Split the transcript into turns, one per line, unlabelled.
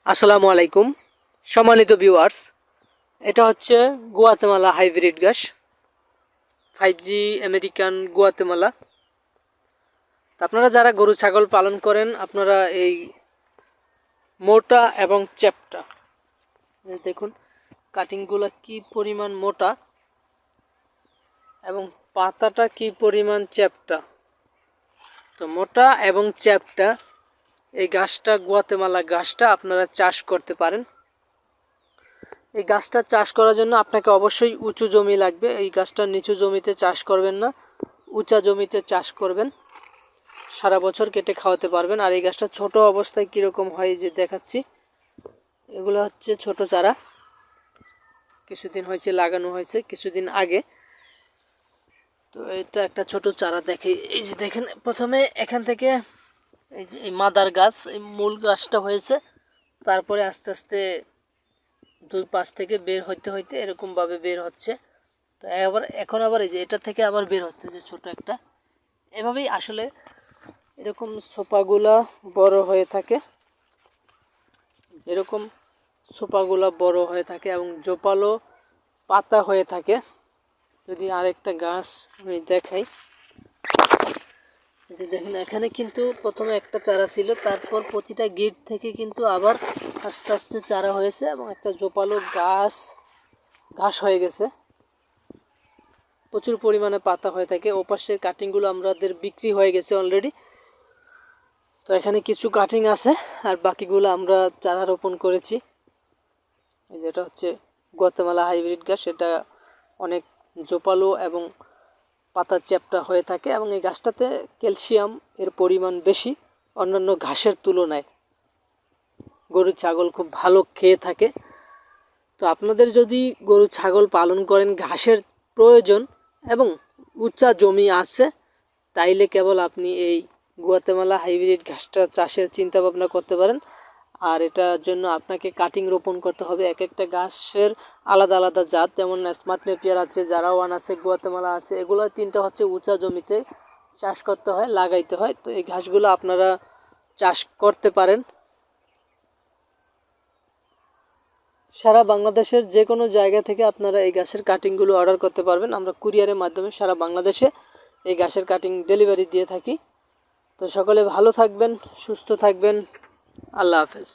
আসসালামু আলাইকুম সম্মানিত ভিউয়ার্স, এটা হচ্ছে গুয়াতেমালা হাইব্রিড ঘাস 5G আমেরিকান গুয়াতেমালা। তা আপনারা যারা গরু ছাগল পালন করেন, আপনারা এই মোটা এবং চ্যাপ্টা দেখুন কাটিংগুলো কি পরিমাণ মোটা এবং পাতাটা কি পরিমাণ চ্যাপ্টা। তো মোটা এবং চ্যাপ্টা এই গাছটা, গুয়াতেমালা গাছটা আপনারা চাষ করতে পারেন। এই গাছটা চাষ করার জন্য আপনাকে অবশ্যই উঁচু জমি লাগবে। এই গাছটা নিচু জমিতে চাষ করবেন না, উঁচা জমিতে চাষ করবেন, সারা বছর কেটে খাওয়াতে পারবেন। আর এই গাছটা ছোট অবস্থায় কীরকম হয় যে দেখাচ্ছি। এগুলো হচ্ছে ছোট চারা, কিছুদিন হয়েছে লাগানো হয়েছে কিছুদিন আগে। তো এটা একটা ছোট চারা দেখে, এই যে দেখেন প্রথমে এখান থেকে এই যে এই মাদার গাছ, এই মূল গাছটা হয়েছে, তারপরে আস্তে আস্তে দুই পাশ থেকে বের হইতে হইতে এরকমভাবে বের হচ্ছে। তো এখন আবার এই যে এটা থেকে আবার বের হচ্ছে যে ছোট একটা, এভাবেই আসলে এরকম সোপাগুলা বড় হয়ে থাকে, এরকম সোপাগুলা বড় হয়ে থাকে এবং জোপালো পাতা হয়ে থাকে। যদি আরেকটা গাছ আমি দেখাই, যে দেখেন এখানে কিন্তু প্রথমে একটা চারা ছিল, তারপর প্রতিটা গিট থেকে কিন্তু আবার আস্তে আস্তে চারা হয়েছে এবং একটা জোপালো ঘাস হয়ে গেছে। প্রচুর পরিমাণে পাতা হয়ে থাকে। ওপাশের কাটিংগুলো আমাদের বিক্রি হয়ে গেছে অলরেডি। তো এখানে কিছু কাটিং আছে আর বাকিগুলো আমরা চারা রোপণ করেছি। যেটা হচ্ছে গুয়াতেমালা হাইব্রিড গাছ, সেটা অনেক জোপালো এবং পাতা চ্যাপ্টা হয়ে থাকে এবং এই গাছটাতে ক্যালসিয়াম এর পরিমাণ বেশি অন্যান্য ঘাসের তুলনায়। গরু ছাগল খুব ভালো খেয়ে থাকে। তো আপনাদের যদি গরু ছাগল পালন করেন, ঘাসের প্রয়োজন এবং উঁচা জমি আছে, তাইলে কেবল আপনি এই গুয়াতেমালা হাইব্রিড ঘাসটা চাষের চিন্তা ভাবনা করতে পারেন। আর এটার জন্য আপনাকে কাটিং রোপণ করতে হবে। এক একটা ঘাসের আলাদা আলাদা জাত, যেমন স্মার্ট নেপিয়ার আছে, জারাওয়ান আছে, গুয়াতেমালা আছে। এগুলো তিনটা হচ্ছে উঁচা জমিতে চাষ করতে হয়, লাগাইতে হয়। তো এই ঘাসগুলো আপনারা চাষ করতে পারেন। সারা বাংলাদেশের যে কোনো জায়গা থেকে আপনারা এই ঘাসের কাটিংগুলো অর্ডার করতে পারবেন। আমরা কুরিয়ারের মাধ্যমে সারা বাংলাদেশে এই ঘাসের কাটিং ডেলিভারি দিয়ে থাকি। তো সকলে ভালো থাকবেন, সুস্থ থাকবেন। আল্লাহ হাফেজ।